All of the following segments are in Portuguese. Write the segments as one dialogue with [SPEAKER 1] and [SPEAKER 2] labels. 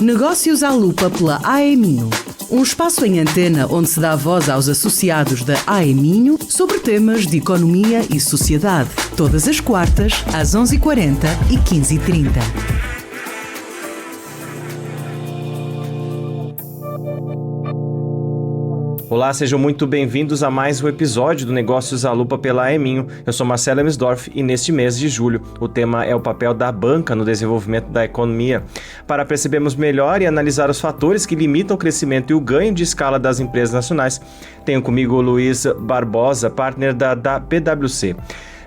[SPEAKER 1] Negócios à Lupa pela AEMinho. Um espaço em antena onde se dá voz aos associados da AEMinho sobre temas de economia e sociedade. Todas as quartas, às 11h40 e 15h30.
[SPEAKER 2] Olá, sejam muito bem-vindos a mais um episódio do Negócios à Lupa pela AEMinho. Eu sou Marcelo Emsdorf e neste mês de julho o tema é o papel da banca no desenvolvimento da economia. Para percebermos melhor e analisar os fatores que limitam o crescimento e o ganho de escala das empresas nacionais, tenho comigo o Luiz Barbosa, partner da PwC.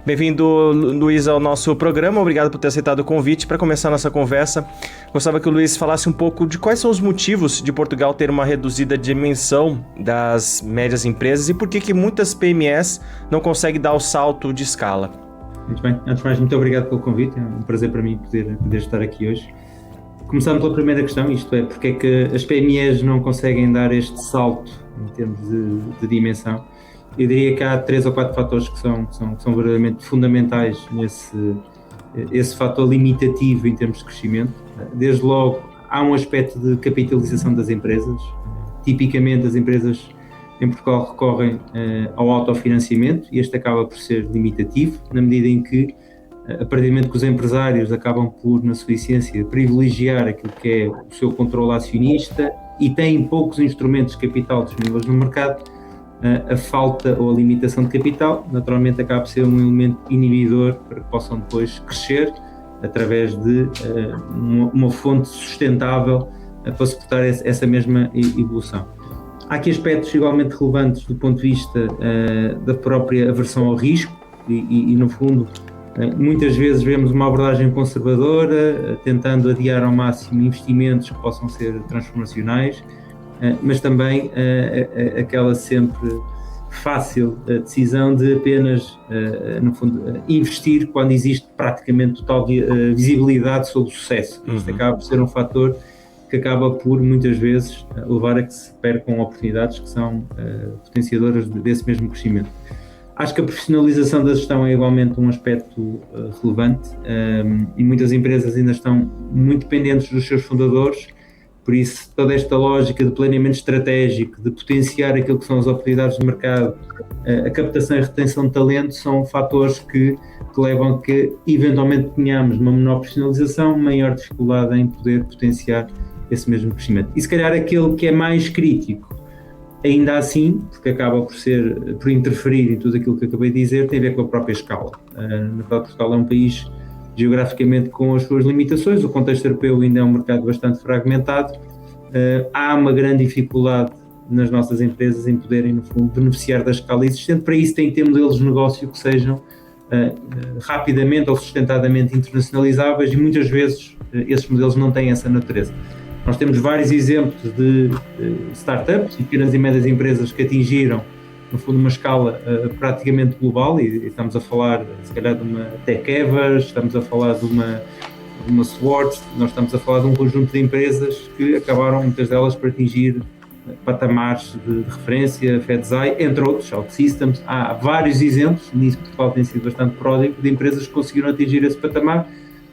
[SPEAKER 2] Bem-vindo, Luiz, ao nosso programa. Obrigado por ter aceitado o convite. Para começar a nossa conversa, gostava que o Luiz falasse um pouco de quais são os motivos de Portugal ter uma reduzida dimensão das médias empresas e por que muitas PMEs não conseguem dar o salto de escala.
[SPEAKER 3] Muito bem. Antes de mais, muito obrigado pelo convite. É um prazer para mim poder estar aqui hoje. Começando pela primeira questão, isto é, porque é que as PMEs não conseguem dar este salto em termos de dimensão. Eu diria que há 3 ou 4 fatores que são verdadeiramente fundamentais esse fator limitativo em termos de crescimento. Desde logo, há um aspecto de capitalização das empresas. Tipicamente, as empresas em Portugal recorrem ao autofinanciamento e este acaba por ser limitativo, na medida em que, a partir do momento que os empresários acabam por, na sua essência, privilegiar aquilo que é o seu controle acionista e têm poucos instrumentos de capital disponíveis no mercado, a falta ou a limitação de capital, naturalmente acaba por ser um elemento inibidor para que possam depois crescer através de uma fonte sustentável para suportar essa mesma evolução. Há aqui aspectos igualmente relevantes do ponto de vista da própria aversão ao risco e no fundo, muitas vezes vemos uma abordagem conservadora, tentando adiar ao máximo investimentos que possam ser transformacionais, mas também aquela sempre fácil decisão de apenas, no fundo, investir quando existe praticamente total visibilidade sobre o sucesso. Isto acaba por ser um fator que acaba por, muitas vezes, levar a que se percam oportunidades que são potenciadoras desse mesmo crescimento. Acho que a profissionalização da gestão é igualmente um aspecto relevante e muitas empresas ainda estão muito dependentes dos seus fundadores. Por isso, toda esta lógica de planeamento estratégico, de potenciar aquilo que são as oportunidades de mercado, a captação e retenção de talento são fatores que levam a que, eventualmente, tenhamos uma menor profissionalização, maior dificuldade em poder potenciar esse mesmo crescimento. E se calhar aquele que é mais crítico, ainda assim, porque acaba por interferir em tudo aquilo que acabei de dizer, tem a ver com a própria escala. Na verdade, Portugal é um país geograficamente com as suas limitações, o contexto europeu ainda é um mercado bastante fragmentado, há uma grande dificuldade nas nossas empresas em poderem, no fundo, beneficiar da escala existente. Para isso tem que ter modelos de negócio que sejam rapidamente ou sustentadamente internacionalizáveis e muitas vezes esses modelos não têm essa natureza. Nós temos vários exemplos de startups e pequenas e médias empresas que atingiram, no fundo, uma escala praticamente global e estamos a falar, se calhar, de uma TechEver, estamos a falar de uma Sword, nós estamos a falar de um conjunto de empresas que acabaram, muitas delas, por atingir patamares de referência, FedSci, entre outros, OutSystems. Há vários exemplos, nisso Portugal tem sido bastante pródigo, de empresas que conseguiram atingir esse patamar.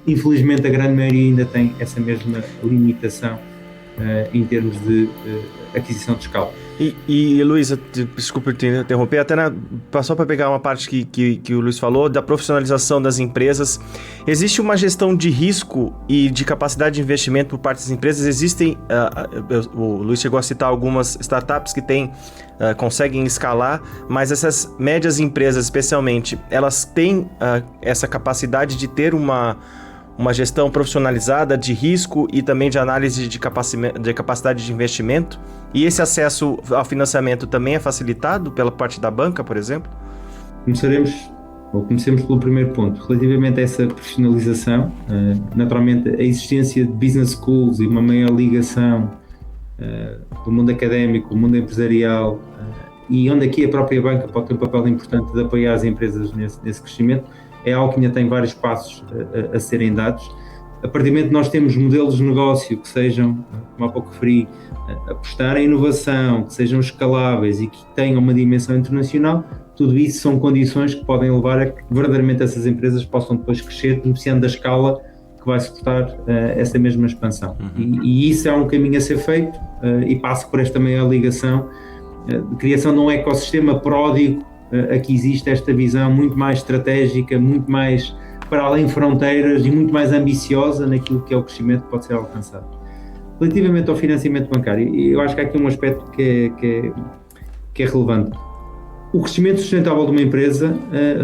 [SPEAKER 3] Infelizmente, a grande maioria ainda tem essa mesma limitação em termos de aquisição de escala.
[SPEAKER 2] E Luiz, desculpa te interromper, até só para pegar uma parte que o Luiz falou, da profissionalização das empresas. Existe uma gestão de risco e de capacidade de investimento por parte das empresas? Existem, o Luiz chegou a citar algumas startups que conseguem escalar, mas essas médias empresas, especialmente, elas têm essa capacidade de ter uma gestão profissionalizada de risco e também de análise de capacidade de investimento? E esse acesso ao financiamento também é facilitado pela parte da banca, por exemplo?
[SPEAKER 3] Comecemos pelo primeiro ponto. Relativamente a essa profissionalização, naturalmente a existência de business schools e uma maior ligação do mundo académico, do mundo empresarial, e onde aqui a própria banca pode ter um papel importante de apoiar as empresas nesse crescimento, é algo que ainda tem vários passos a serem dados. A partir do momento que nós temos modelos de negócio que sejam, como há pouco referi, apostar em inovação, que sejam escaláveis e que tenham uma dimensão internacional, tudo isso são condições que podem levar a que verdadeiramente essas empresas possam depois crescer, beneficiando da escala que vai suportar essa mesma expansão. E isso é um caminho a ser feito e passa por esta maior ligação de criação de um ecossistema pródigo a que existe esta visão muito mais estratégica, muito mais para além de fronteiras e muito mais ambiciosa naquilo que é o crescimento que pode ser alcançado. Relativamente ao financiamento bancário, eu acho que há aqui um aspecto que é relevante. O crescimento sustentável de uma empresa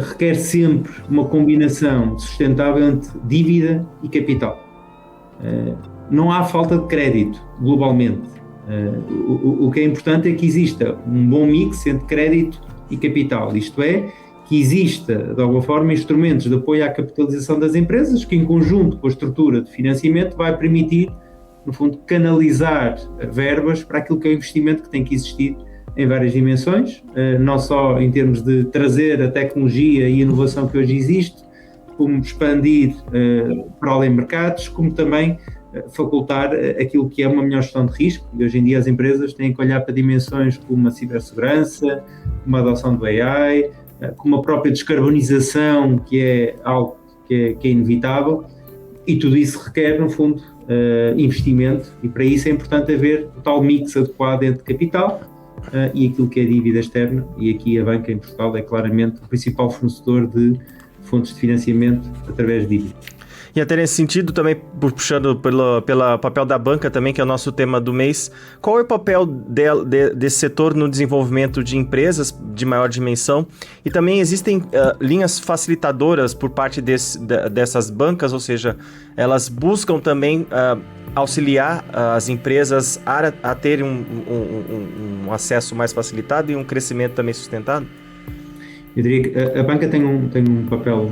[SPEAKER 3] requer sempre uma combinação sustentável entre dívida e capital. Não há falta de crédito globalmente. O que é importante é que exista um bom mix entre crédito e capital, isto é, que exista de alguma forma instrumentos de apoio à capitalização das empresas que em conjunto com a estrutura de financiamento vai permitir, no fundo, canalizar verbas para aquilo que é o investimento que tem que existir em várias dimensões, não só em termos de trazer a tecnologia e inovação que hoje existe, como expandir para além mercados, como também facultar aquilo que é uma melhor gestão de risco. E hoje em dia as empresas têm que olhar para dimensões como a cibersegurança, como a adoção do AI, como a própria descarbonização, que é algo que é inevitável, e tudo isso requer, no fundo, investimento, e para isso é importante haver o tal mix adequado entre capital e aquilo que é dívida externa, e aqui a banca em Portugal é claramente o principal fornecedor de fontes de financiamento através de dívida.
[SPEAKER 2] E até nesse sentido, também puxando pelo papel da banca também, que é o nosso tema do mês, qual é o papel desse setor no desenvolvimento de empresas de maior dimensão? E também existem linhas facilitadoras por parte dessas bancas, ou seja, elas buscam também auxiliar as empresas a terem um acesso mais facilitado e um crescimento também sustentado?
[SPEAKER 3] Eu diria que a banca tem um papel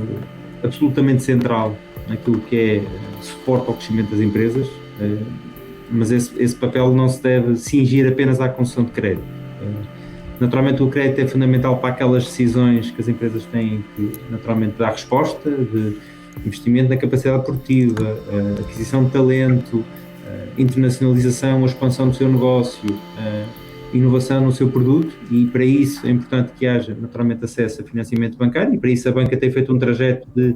[SPEAKER 3] absolutamente central naquilo que é suporte ao crescimento das empresas, mas esse papel não se deve cingir apenas à concessão de crédito. Naturalmente o crédito é fundamental para aquelas decisões que as empresas têm que naturalmente dar resposta, de investimento na capacidade produtiva, aquisição de talento, internacionalização, a expansão do seu negócio, inovação no seu produto, e para isso é importante que haja naturalmente acesso a financiamento bancário, e para isso a banca tem feito um trajeto de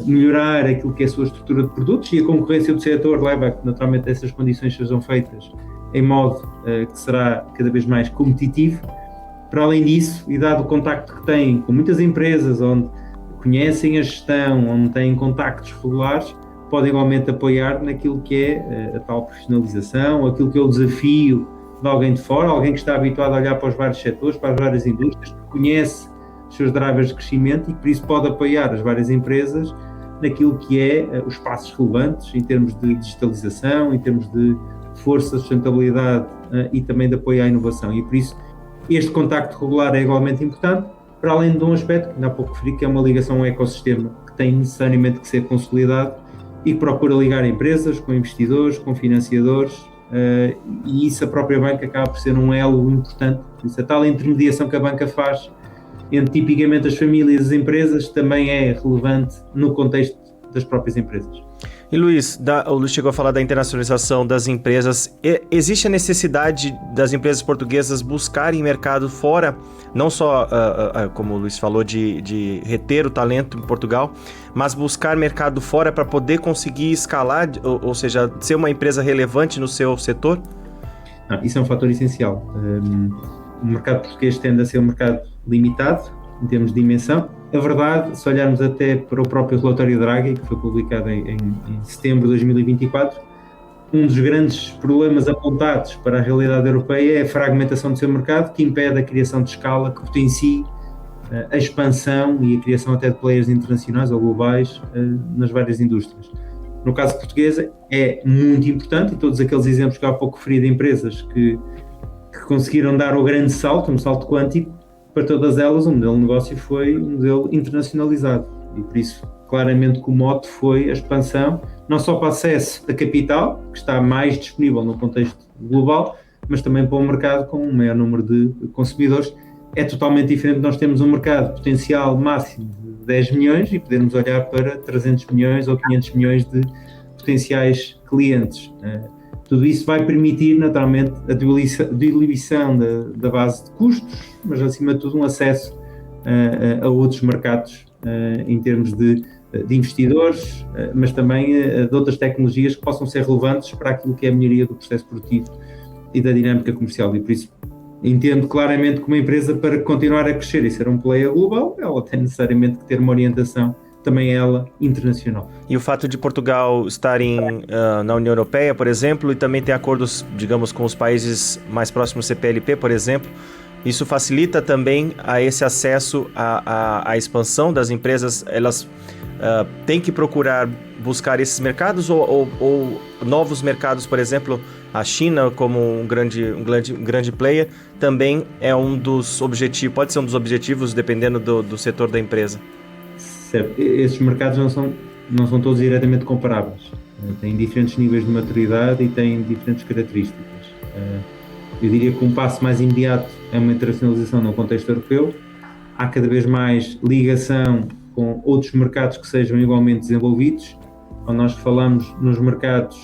[SPEAKER 3] melhorar aquilo que é a sua estrutura de produtos, e a concorrência do setor leva a que naturalmente essas condições sejam feitas em modo que será cada vez mais competitivo. Para além disso, e dado o contacto que têm com muitas empresas onde conhecem a gestão, onde têm contactos regulares, podem igualmente apoiar naquilo que é a tal profissionalização, aquilo que é o desafio de alguém de fora, alguém que está habituado a olhar para os vários setores, para as várias indústrias, que conhece os seus drivers de crescimento e que por isso pode apoiar as várias empresas naquilo que é os passos relevantes em termos de digitalização, em termos de força, sustentabilidade e também de apoio à inovação. E por isso este contacto regular é igualmente importante, para além de um aspecto que ainda há pouco referi, que é uma ligação ao ecossistema, que tem necessariamente que ser consolidado e que procura ligar empresas com investidores, com financiadores, e isso a própria banca acaba por ser um elo importante. Isso, a tal intermediação que a banca faz entre tipicamente as famílias e as empresas também é relevante no contexto das próprias empresas.
[SPEAKER 2] E Luiz, o Luiz chegou a falar da internacionalização das empresas. Existe a necessidade das empresas portuguesas buscarem mercado fora, não só, como o Luiz falou, de reter o talento em Portugal, mas buscar mercado fora para poder conseguir escalar, ou seja, ser uma empresa relevante no seu setor?
[SPEAKER 3] Isso é um fator essencial. O mercado português tende a ser um mercado limitado em termos de dimensão. A verdade, se olharmos até para o próprio relatório Draghi, que foi publicado em setembro de 2024, um dos grandes problemas apontados para a realidade europeia é a fragmentação do seu mercado, que impede a criação de escala, que potencie a expansão e a criação até de players internacionais ou globais nas várias indústrias. No caso português é muito importante, e todos aqueles exemplos que há pouco referi de empresas que conseguiram dar o grande salto, um salto quântico, para todas elas o modelo de negócio foi um modelo internacionalizado, e por isso claramente que o mote foi a expansão, não só para acesso a capital, que está mais disponível no contexto global, mas também para um mercado com um maior número de consumidores. É totalmente diferente, nós temos um mercado potencial máximo de 10 milhões e podermos olhar para 300 milhões ou 500 milhões de potenciais clientes. Tudo isso vai permitir, naturalmente, a diluição da base de custos, mas, acima de tudo, um acesso a outros mercados em termos de de investidores, mas também de outras tecnologias que possam ser relevantes para aquilo que é a melhoria do processo produtivo e da dinâmica comercial. E por isso entendo claramente que uma empresa, para continuar a crescer e ser um player global, ela tem necessariamente que ter uma orientação, também ela, internacional.
[SPEAKER 2] E o fato de Portugal estar na União Europeia, por exemplo, e também ter acordos, digamos, com os países mais próximos do CPLP, por exemplo, isso facilita também esse acesso à expansão das empresas. Elas têm que procurar buscar esses mercados ou novos mercados, por exemplo, a China como um grande player, também é um dos objetivos, pode ser um dos objetivos dependendo do setor da empresa.
[SPEAKER 3] Certo. Esses mercados não são todos diretamente comparáveis. Têm diferentes níveis de maturidade e têm diferentes características. Eu diria que um passo mais imediato é uma internacionalização no contexto europeu. Há cada vez mais ligação com outros mercados que sejam igualmente desenvolvidos. Quando nós falamos nos mercados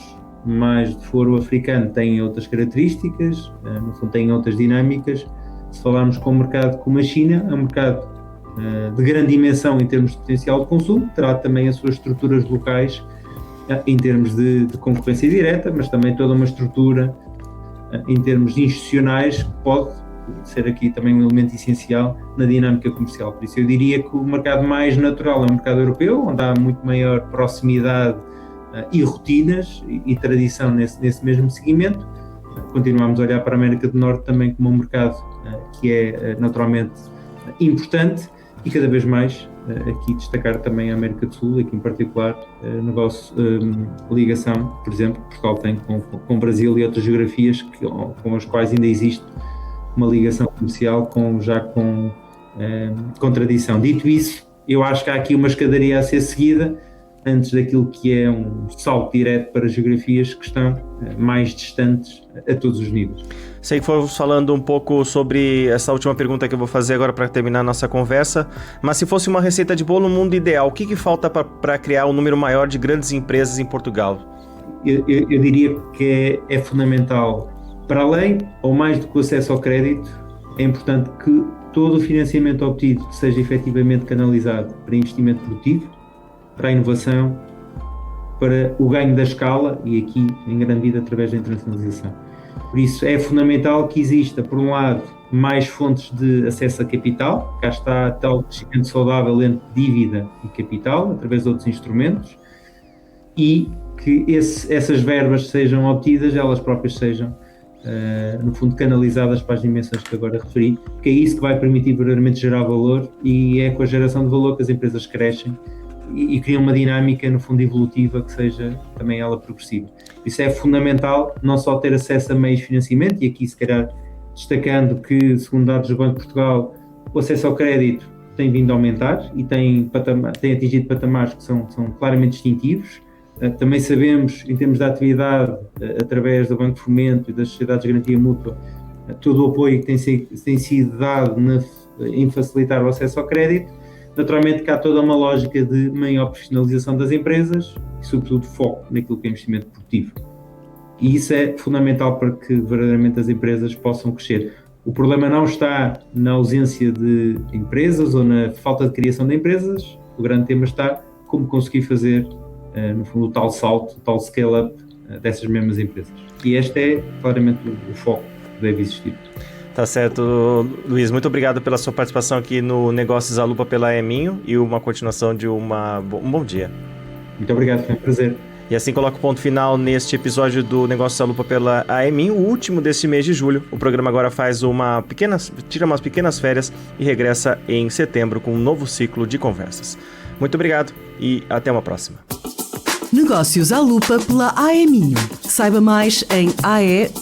[SPEAKER 3] mais de foro africano, têm outras características, no fundo têm outras dinâmicas. Se falarmos com um mercado como a China, é um mercado de grande dimensão em termos de potencial de consumo, terá também as suas estruturas locais em termos de concorrência direta, mas também toda uma estrutura em termos institucionais que pode ser aqui também um elemento essencial na dinâmica comercial. Por isso eu diria que o mercado mais natural é o mercado europeu, onde há muito maior proximidade e rotinas e tradição nesse mesmo segmento. Continuamos a olhar para a América do Norte também como um mercado que é naturalmente importante, e cada vez mais aqui destacar também a América do Sul, aqui em particular no vosso ligação, por exemplo, que Portugal tem com o Brasil e outras geografias com as quais ainda existe uma ligação comercial com tradição. Dito isso, eu acho que há aqui uma escadaria a ser seguida antes daquilo que é um salto direto para geografias que estão mais distantes a todos os níveis.
[SPEAKER 2] Sei que fomos falando um pouco sobre essa última pergunta que eu vou fazer agora para terminar a nossa conversa, mas se fosse uma receita de bolo no mundo ideal, o que falta para criar um número maior de grandes empresas em Portugal?
[SPEAKER 3] Eu diria que é fundamental, para além ou mais do que o acesso ao crédito, é importante que todo o financiamento obtido seja efetivamente canalizado para investimento produtivo, para a inovação, para o ganho da escala e aqui, em grande medida, através da internacionalização. Por isso, é fundamental que exista, por um lado, mais fontes de acesso a capital, cá está tal crescimento saudável entre dívida e capital, através de outros instrumentos, e que essas verbas sejam obtidas, elas próprias sejam, no fundo, canalizadas para as dimensões que agora referi, porque é isso que vai permitir verdadeiramente gerar valor, e é com a geração de valor que as empresas crescem e criam uma dinâmica, no fundo, evolutiva que seja também ela progressiva. Isso é fundamental, não só ter acesso a meios de financiamento, e aqui se calhar destacando que, segundo dados do Banco de Portugal, o acesso ao crédito tem vindo a aumentar e tem atingido patamares que são claramente distintivos. Também sabemos, em termos de atividade, através do Banco de Fomento e das Sociedades de Garantia Mútua, todo o apoio que tem sido dado em facilitar o acesso ao crédito. Naturalmente que há toda uma lógica de maior profissionalização das empresas e, sobretudo, foco naquilo que é investimento produtivo. E isso é fundamental para que verdadeiramente as empresas possam crescer. O problema não está na ausência de empresas ou na falta de criação de empresas, o grande tema está como conseguir fazer, no fundo, o tal salto, o tal scale-up dessas mesmas empresas. E este é claramente o foco que deve existir.
[SPEAKER 2] Tá certo, Luiz. Muito obrigado pela sua participação aqui no Negócios à Lupa pela AEMinho e uma continuação de um bom dia.
[SPEAKER 3] Muito obrigado, foi um prazer.
[SPEAKER 2] E assim coloca o ponto final neste episódio do Negócios à Lupa pela AEMinho, o último deste mês de julho. O programa agora tira umas pequenas férias e regressa em setembro com um novo ciclo de conversas. Muito obrigado e até uma próxima.
[SPEAKER 1] Negócios à Lupa pela AEMinho. Saiba mais em ae-minho.pt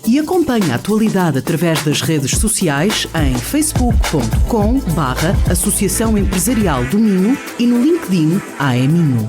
[SPEAKER 1] e acompanhe a atualidade através das redes sociais em facebook.com/Associação Empresarial do Minho e no LinkedIn AEMinho.